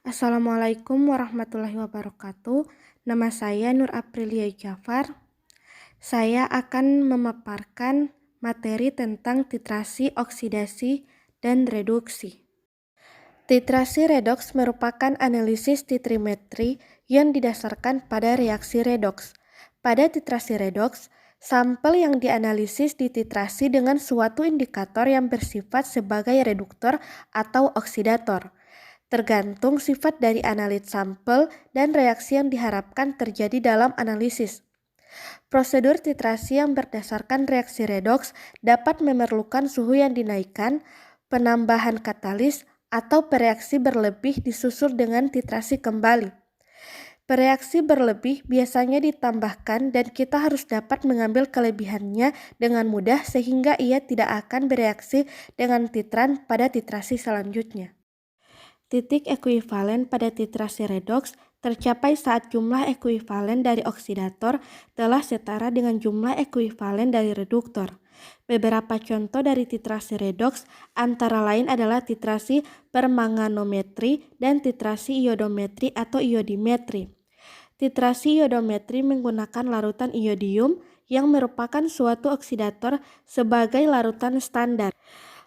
Assalamualaikum warahmatullahi wabarakatuh. Nama saya Nur Aprilia Jafar. Saya akan memaparkan materi tentang titrasi, oksidasi, dan reduksi. Titrasi redoks merupakan analisis titrimetri yang didasarkan pada reaksi redoks. Pada titrasi redoks, sampel yang dianalisis dititrasi dengan suatu indikator yang bersifat sebagai reduktor atau oksidator. Tergantung sifat dari analit sampel dan reaksi yang diharapkan terjadi dalam analisis. Prosedur titrasi yang berdasarkan reaksi redoks dapat memerlukan suhu yang dinaikkan, penambahan katalis, atau bereaksi berlebih disusul dengan titrasi kembali. Bereaksi berlebih biasanya ditambahkan dan kita harus dapat mengambil kelebihannya dengan mudah sehingga ia tidak akan bereaksi dengan titran pada titrasi selanjutnya. Titik ekuivalen pada titrasi redoks tercapai saat jumlah ekuivalen dari oksidator telah setara dengan jumlah ekuivalen dari reduktor. Beberapa contoh dari titrasi redoks antara lain adalah titrasi permanganometri dan titrasi iodometri atau iodimetri. Titrasi iodometri menggunakan larutan iodium yang merupakan suatu oksidator sebagai larutan standar.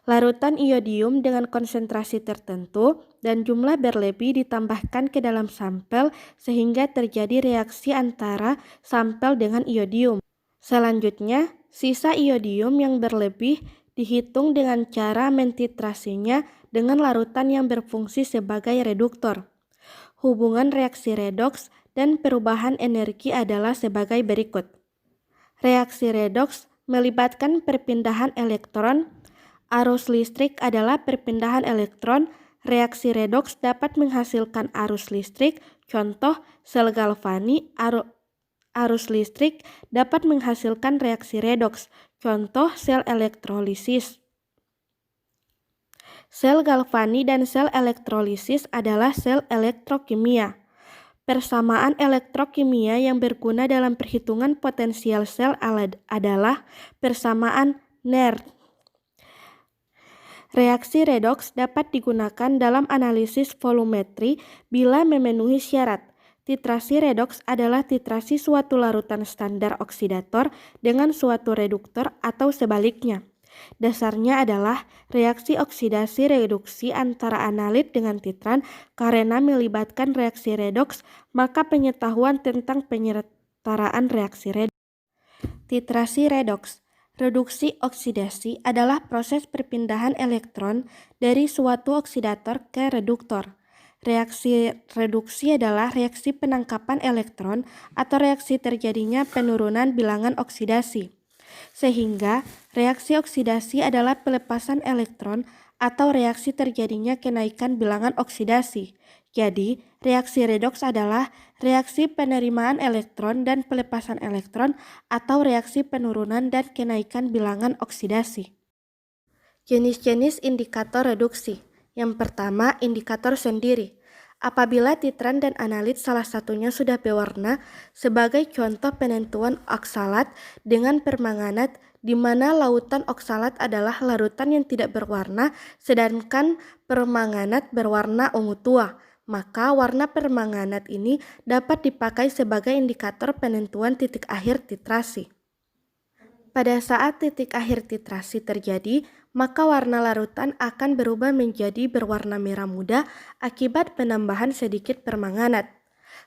Larutan iodium dengan konsentrasi tertentu dan jumlah berlebih ditambahkan ke dalam sampel sehingga terjadi reaksi antara sampel dengan iodium. Selanjutnya, sisa iodium yang berlebih dihitung dengan cara mentitrasinya dengan larutan yang berfungsi sebagai reduktor. Hubungan reaksi redoks dan perubahan energi adalah sebagai berikut. Reaksi redoks melibatkan perpindahan elektron. Arus listrik adalah perpindahan elektron. Reaksi redoks dapat menghasilkan arus listrik. Contoh, sel galvani. Arus listrik dapat menghasilkan reaksi redoks. Contoh, sel elektrolisis. Sel galvani dan sel elektrolisis adalah sel elektrokimia. Persamaan elektrokimia yang berguna dalam perhitungan potensial sel adalah persamaan NER. Reaksi redoks dapat digunakan dalam analisis volumetri bila memenuhi syarat. Titrasi redoks adalah titrasi suatu larutan standar oksidator dengan suatu reduktor atau sebaliknya. Dasarnya adalah reaksi oksidasi reduksi antara analit dengan titran karena melibatkan reaksi redoks, maka pengetahuan tentang penyetaraan reaksi redoks. Titrasi redoks. Reduksi oksidasi adalah proses perpindahan elektron dari suatu oksidator ke reduktor. Reaksi reduksi adalah reaksi penangkapan elektron atau reaksi terjadinya penurunan bilangan oksidasi. Sehingga reaksi oksidasi adalah pelepasan elektron atau reaksi terjadinya kenaikan bilangan oksidasi. Jadi, reaksi redoks adalah reaksi penerimaan elektron dan pelepasan elektron atau reaksi penurunan dan kenaikan bilangan oksidasi. Jenis-jenis indikator reduksi. Yang pertama, indikator sendiri. Apabila titran dan analit salah satunya sudah berwarna, sebagai contoh penentuan oksalat dengan permanganat di mana lautan oksalat adalah larutan yang tidak berwarna sedangkan permanganat berwarna ungu tua. Maka warna permanganat ini dapat dipakai sebagai indikator penentuan titik akhir titrasi. Pada saat titik akhir titrasi terjadi, maka warna larutan akan berubah menjadi berwarna merah muda akibat penambahan sedikit permanganat.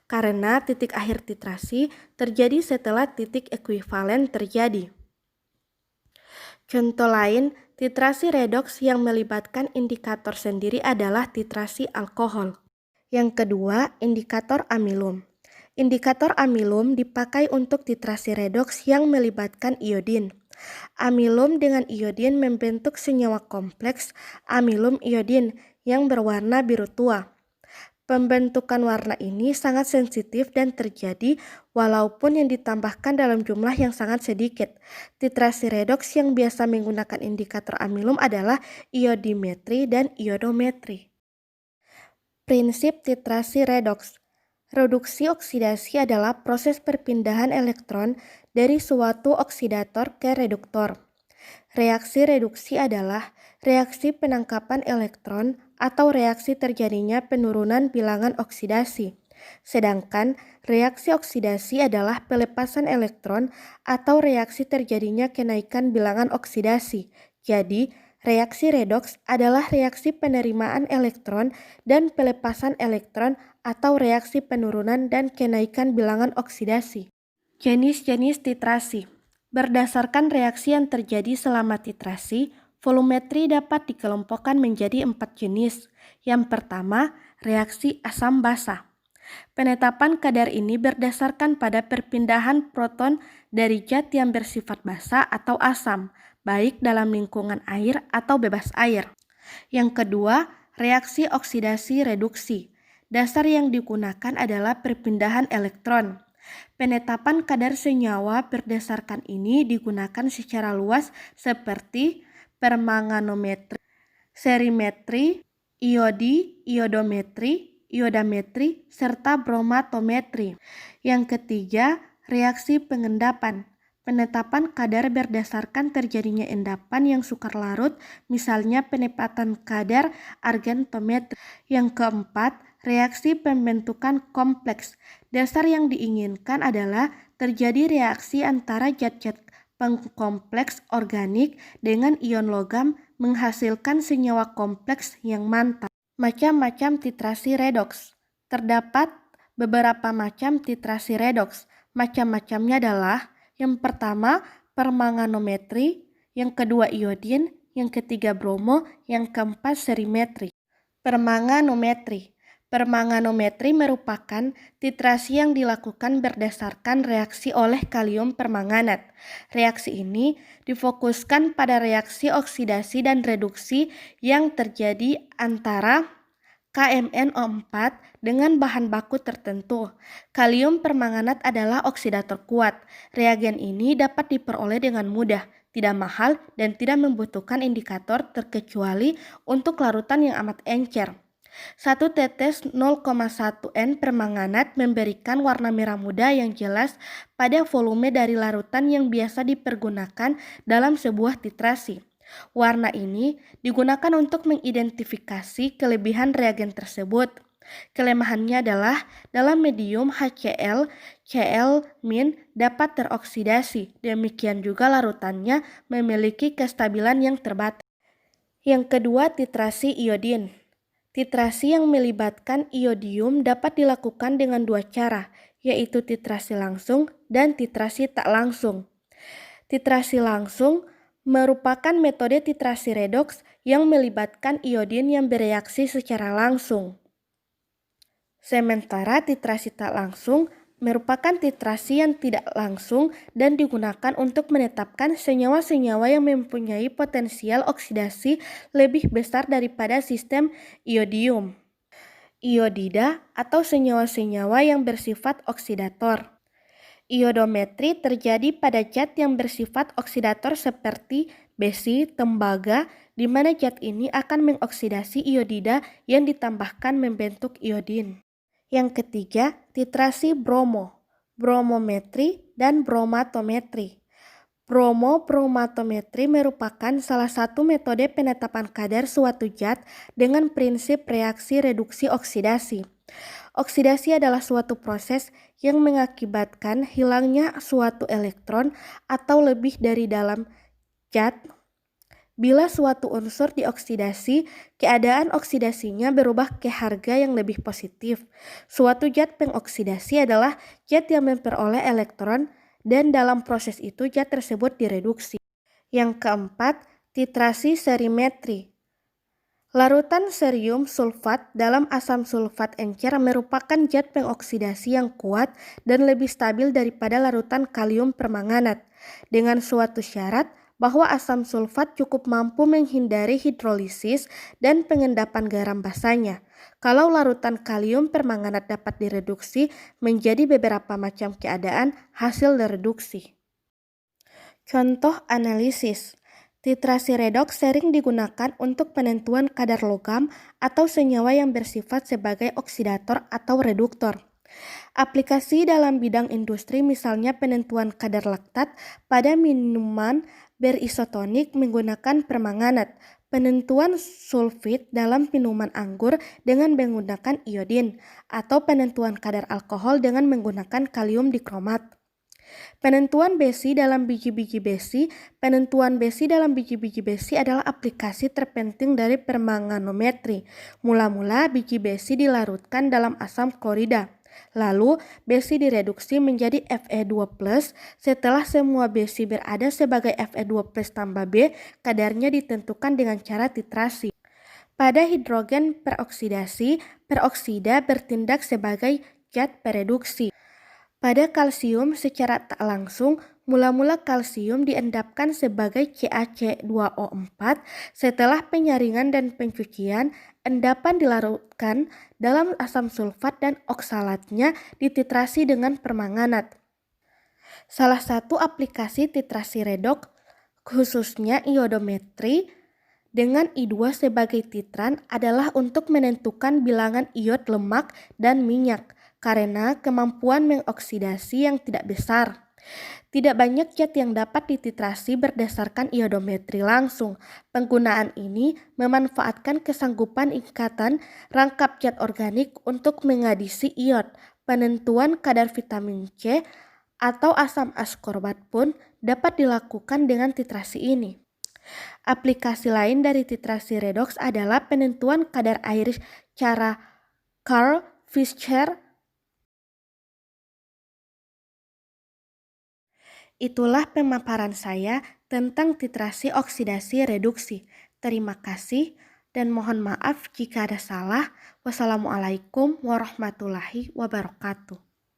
Karena titik akhir titrasi terjadi setelah titik ekuivalen terjadi. Contoh lain, titrasi redoks yang melibatkan indikator sendiri adalah titrasi alkohol. Yang kedua, indikator amilum. Indikator amilum dipakai untuk titrasi redoks yang melibatkan iodin. Amilum dengan iodin membentuk senyawa kompleks amilum iodin yang berwarna biru tua. Pembentukan warna ini sangat sensitif dan terjadi walaupun yang ditambahkan dalam jumlah yang sangat sedikit. Titrasi redoks yang biasa menggunakan indikator amilum adalah iodimetri dan iodometri. Prinsip titrasi redoks. Reduksi oksidasi adalah proses perpindahan elektron dari suatu oksidator ke reduktor. Reaksi reduksi adalah reaksi penangkapan elektron atau reaksi terjadinya penurunan bilangan oksidasi. Sedangkan reaksi oksidasi adalah pelepasan elektron atau reaksi terjadinya kenaikan bilangan oksidasi. Jadi, reaksi redoks adalah reaksi penerimaan elektron dan pelepasan elektron atau reaksi penurunan dan kenaikan bilangan oksidasi. Jenis-jenis titrasi. Berdasarkan reaksi yang terjadi selama titrasi, volumetri dapat dikelompokkan menjadi 4 jenis. Yang pertama, reaksi asam basa. Penetapan kadar ini berdasarkan pada perpindahan proton dari zat yang bersifat basa atau asam, baik dalam lingkungan air atau bebas air. Yang kedua, reaksi oksidasi reduksi. Dasar yang digunakan adalah perpindahan elektron. Penetapan kadar senyawa berdasarkan ini digunakan secara luas seperti permanganometri, serimetri, iodometri, iodametri, serta bromatometri. Yang ketiga, reaksi pengendapan. Penetapan kadar berdasarkan terjadinya endapan yang sukar larut, misalnya penetapan kadar argentometri. Yang keempat, reaksi pembentukan kompleks. Dasar yang diinginkan adalah terjadi reaksi antara zat-zat pengkompleks organik dengan ion logam menghasilkan senyawa kompleks yang mantap. Macam-macam titrasi redoks. Terdapat beberapa macam titrasi redoks. Macam-macamnya adalah yang pertama permanganometri, yang kedua iodin, yang ketiga bromo, yang keempat serimetri. Permanganometri. Permanganometri merupakan titrasi yang dilakukan berdasarkan reaksi oleh kalium permanganat. Reaksi ini difokuskan pada reaksi oksidasi dan reduksi yang terjadi antara KMnO4 dengan bahan baku tertentu. Kalium permanganat adalah oksidator kuat. Reagen ini dapat diperoleh dengan mudah, tidak mahal, dan tidak membutuhkan indikator terkecuali untuk larutan yang amat encer. 1 tetes 0,1 N permanganat memberikan warna merah muda yang jelas pada volume dari larutan yang biasa dipergunakan dalam sebuah titrasi. Warna ini digunakan untuk mengidentifikasi kelebihan reagen tersebut. Kelemahannya adalah dalam medium HCl, Cl- dapat teroksidasi. Demikian juga larutannya memiliki kestabilan yang terbatas. Yang kedua, titrasi iodin. Titrasi yang melibatkan iodium dapat dilakukan dengan dua cara, yaitu titrasi langsung dan titrasi tak langsung. Titrasi langsung merupakan metode titrasi redoks yang melibatkan iodin yang bereaksi secara langsung. Sementara titrasi tak langsung merupakan titrasi yang tidak langsung dan digunakan untuk menetapkan senyawa-senyawa yang mempunyai potensial oksidasi lebih besar daripada sistem iodium, iodida, atau senyawa-senyawa yang bersifat oksidator. Iodometri terjadi pada zat yang bersifat oksidator seperti besi, tembaga, di mana zat ini akan mengoksidasi iodida yang ditambahkan membentuk iodin. Yang ketiga, titrasi bromo, bromometri, dan bromatometri. Bromatometri merupakan salah satu metode penetapan kadar suatu zat dengan prinsip reaksi reduksi oksidasi. Oksidasi adalah suatu proses yang mengakibatkan hilangnya suatu elektron atau lebih dari dalam zat. Bila suatu unsur dioksidasi, keadaan oksidasinya berubah ke harga yang lebih positif. Suatu zat pengoksidasi adalah zat yang memperoleh elektron dan dalam proses itu zat tersebut direduksi. Yang keempat, titrasi serimetri. Larutan serium sulfat dalam asam sulfat encer merupakan zat pengoksidasi yang kuat dan lebih stabil daripada larutan kalium permanganat, dengan suatu syarat bahwa asam sulfat cukup mampu menghindari hidrolisis dan pengendapan garam basanya. Kalau larutan kalium permanganat dapat direduksi menjadi beberapa macam keadaan hasil reduksi. Contoh analisis. Titrasi redoks sering digunakan untuk penentuan kadar logam atau senyawa yang bersifat sebagai oksidator atau reduktor. Aplikasi dalam bidang industri misalnya penentuan kadar laktat pada minuman berisotonik menggunakan permanganat. penentuan sulfit dalam minuman anggur dengan menggunakan iodin, atau penentuan kadar alkohol dengan menggunakan kalium dikromat. Penentuan besi dalam biji-biji besi. Penentuan besi dalam biji-biji besi adalah aplikasi terpenting dari permanganometri. Mula-mula biji besi dilarutkan dalam asam klorida. Lalu, besi direduksi menjadi Fe2+. Setelah semua besi berada sebagai Fe2+ tambah B, kadarnya ditentukan dengan cara titrasi. Pada hidrogen peroksidasi, peroksida bertindak sebagai zat pereduksi. Pada kalsium secara tak langsung, mula-mula kalsium diendapkan sebagai CaC2O4. Setelah penyaringan dan pencucian, endapan dilarutkan dalam asam sulfat dan oksalatnya dititrasi dengan permanganat. Salah satu aplikasi titrasi redoks, khususnya iodometri, dengan I2 sebagai titran adalah untuk menentukan bilangan iod lemak dan minyak karena kemampuan mengoksidasi yang tidak besar. Tidak banyak zat yang dapat dititrasi berdasarkan iodometri langsung. Penggunaan ini memanfaatkan kesanggupan ikatan rangkap zat organik untuk mengadisi iod. Penentuan kadar vitamin C atau asam askorbat pun dapat dilakukan dengan titrasi ini. Aplikasi lain dari titrasi redoks adalah penentuan kadar air cara Karl Fischer. Itulah pemaparan saya tentang titrasi oksidasi reduksi. Terima kasih dan mohon maaf jika ada salah. Wassalamualaikum warahmatullahi wabarakatuh.